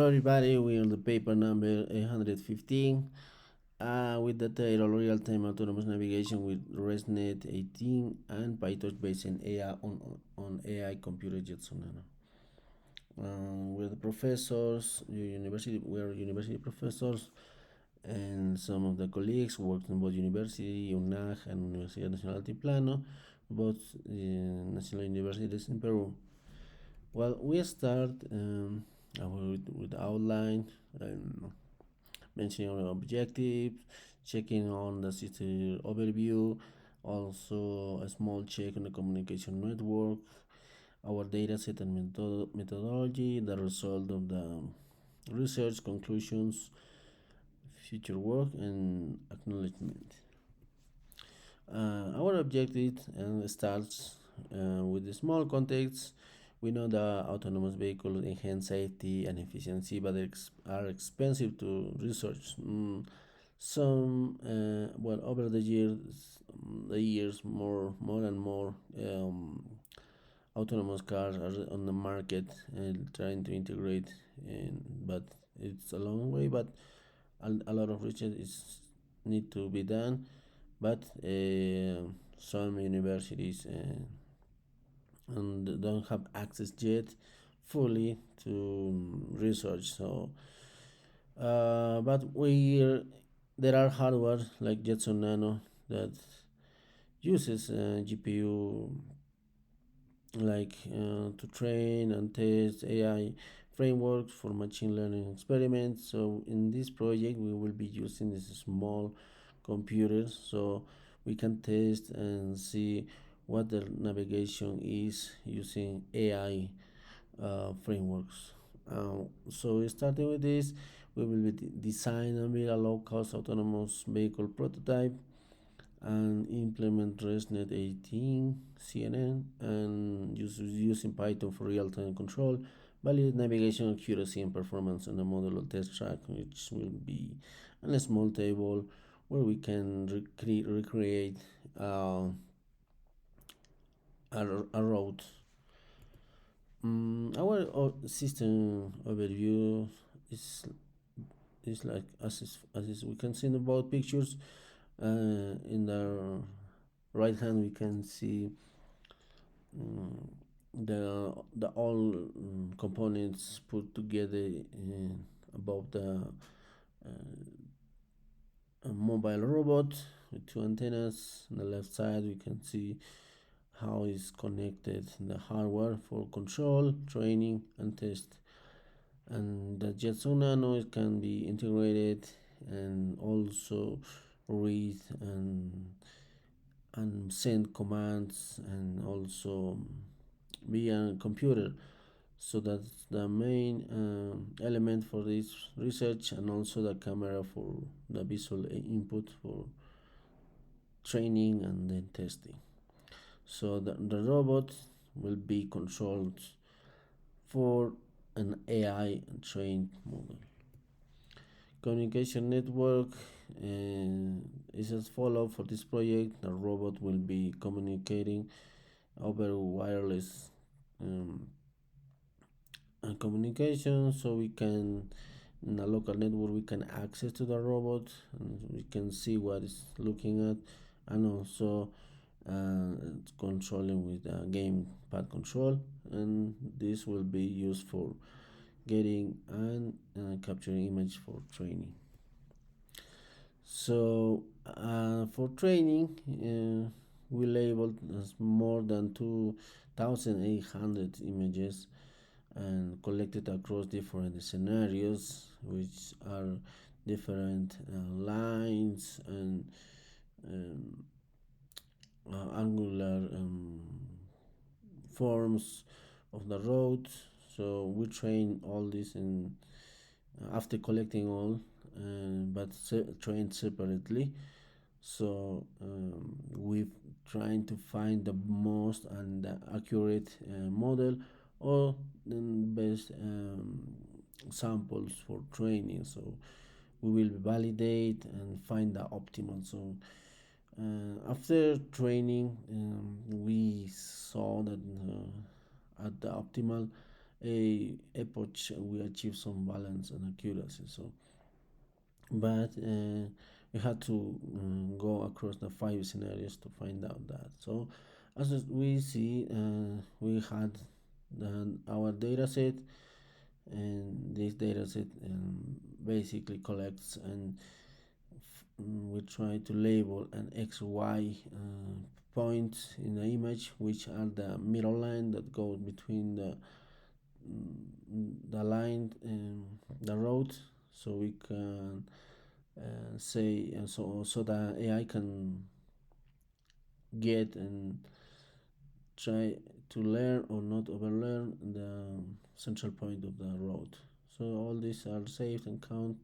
Hello everybody, we're on the paper number 815 with the title Real-Time Autonomous Navigation with ResNet 18 and PyTorch based on AI computer jet Nano. We're the professors, we're university professors, and some of the colleagues worked in both university, UNAG and Universidad Nacional Altiplano, both national universities in Peru. Well, we start with the outline and mentioning our objectives, checking on the system overview, also a small check on the communication network, our data set and methodology, the result of the research conclusions, future work, and acknowledgement. Our objective starts with the small context. We know that autonomous vehicles enhance safety and efficiency, but are expensive to research. Over the years, more and more autonomous cars are on the market and trying to integrate, but it's a long way. But a lot of research is need to be done, but some universities and don't have access yet fully to research. But there are hardware like Jetson Nano that uses GPU to train and test AI frameworks for machine learning experiments. So in this project, we will be using this small computers so we can test and see what the navigation is using AI frameworks. So starting with this, we will be design and build a low-cost autonomous vehicle prototype and implement ResNet 18 CNN and using Python for real-time control, validate navigation accuracy and performance on a modular test track, which will be on a small table where we can recreate a route. Our system overview is is like as we can see in the both pictures. In the right hand, we can see um, the all components put together above the mobile robot with two antennas. On the left side, we can see how it's connected the hardware for control, training, and test. And the Jetson Nano it can be integrated and also read and send commands and also be a computer. So that's the main element for this research, and also the camera for the visual input for training and then testing. So the robot will be controlled for an AI trained model. Communication network is as follows for this project. The robot will be communicating over wireless um, communication, so we can in a local network we can access to the robot and we can see what it's looking at, and also controlling with a gamepad control, and this will be used for getting and capturing image for training. So for training, we labeled as more than 2,800 images and collected across different scenarios, which are different lines and um, angular forms of the road. So we train all this in after collecting all, but trained separately. So we've trying to find the most and the accurate model or the best samples for training. So we will validate and find the optimal. So after training, we saw that at the optimal a epoch we achieve some balance and accuracy. So, but we had to go across the five scenarios to find out that. So, as we see, we had our data set, and this data set basically collects and we try to label an XY point in the image, which are the middle line that goes between the line and the road, so we can say so the AI can get and try to learn or not overlearn the central point of the road. So all these are saved and count.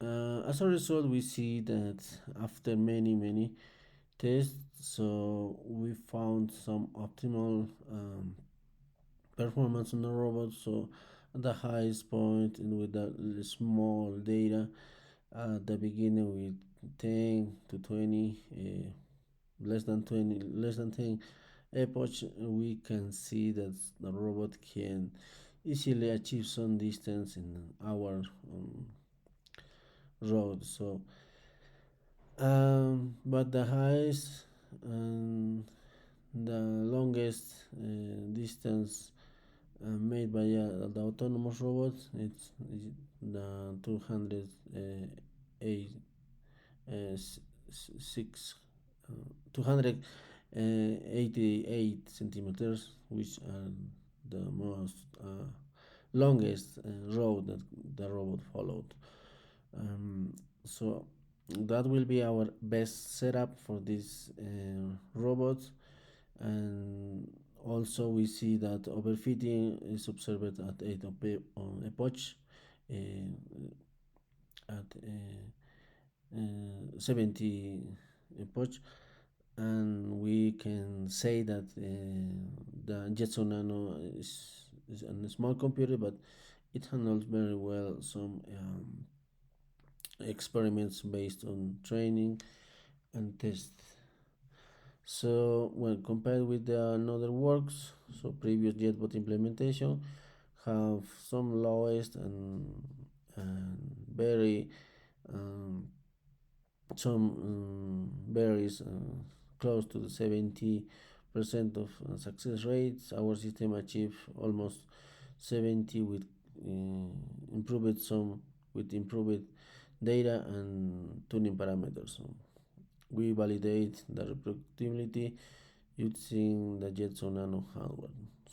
As a result, we see that after many tests, so we found some optimal performance on the robot. So at the highest point and with the small data at the beginning with 10 to 20, less than 10 epoch, we can see that the robot can easily achieve some distance in our road. So but the highest and the longest distance made by the autonomous robot, it's the 208 six 288 centimeters, which are the most longest road that the robot followed. So that will be our best setup for this robot. And also we see that overfitting is observed at 8 on epoch, at 70 epoch, and we can say that the Jetson Nano is a small computer, but it handles very well some experiments based on training and test. So when compared with the another works, so previous JetBot implementation have some lowest and very um, some varies close to the 70% of success rates. Our system achieved almost 70 with improved some with improved data and tuning parameters. So we validate the reproducibility using the Jetson Nano hardware.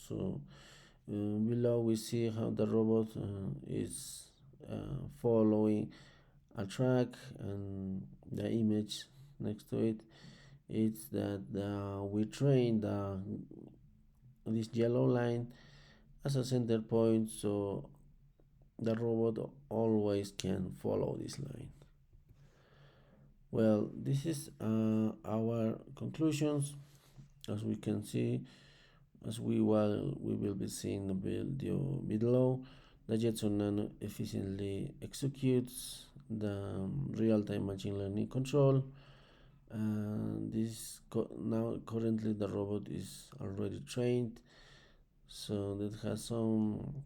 So below we see how the robot is following a track, and the image next to it is that we train this yellow line as a center point, so the robot always can follow this line. Well, this is our conclusions. As we can see, as we will be seeing the video below, the Jetson Nano efficiently executes the real-time machine learning control. And now currently the robot is already trained, so that has some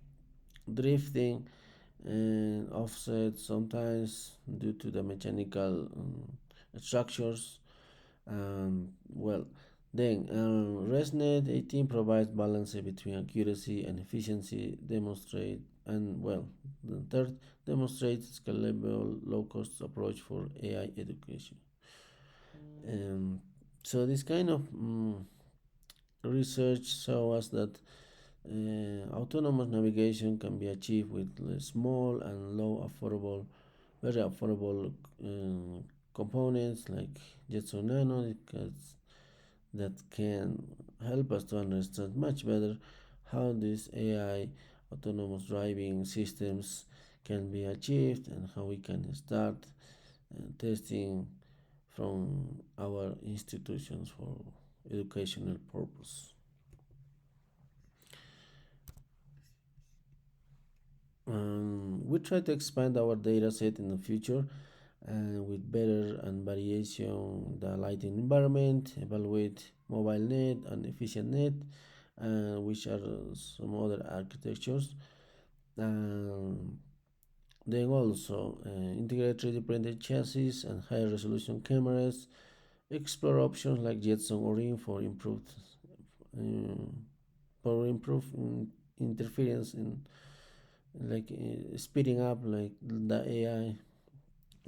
drifting and offset sometimes due to the mechanical structures. Well, then ResNet 18 provides balance between accuracy and efficiency. Demonstrate and well, the third demonstrates scalable low-cost approach for AI education. So this kind of research shows us that autonomous navigation can be achieved with small and very affordable components like Jetson Nano, because that can help us to understand much better how these AI autonomous driving systems can be achieved and how we can start testing from our institutions for educational purpose. We try to expand our data set in the future with better and variation the lighting environment, evaluate mobile net and efficient net, which are some other architectures. Um, then also integrate 3D printed chassis and high resolution cameras. Explore options like Jetson or RIM uh, for improved interference in like speeding up like the AI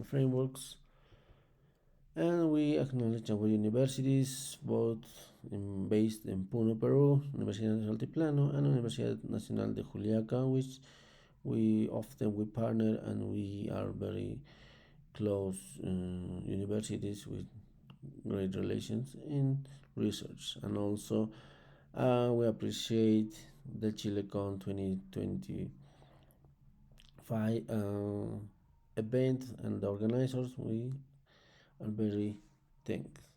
frameworks. And we acknowledge our universities, both based in Puno, Peru, Universidad Nacional Altiplano, and Universidad Nacional de Juliaca, which we partner and we are very close universities with great relations in research. And also, we appreciate the Chilecon 2025 event and the organizers. We are very thankful.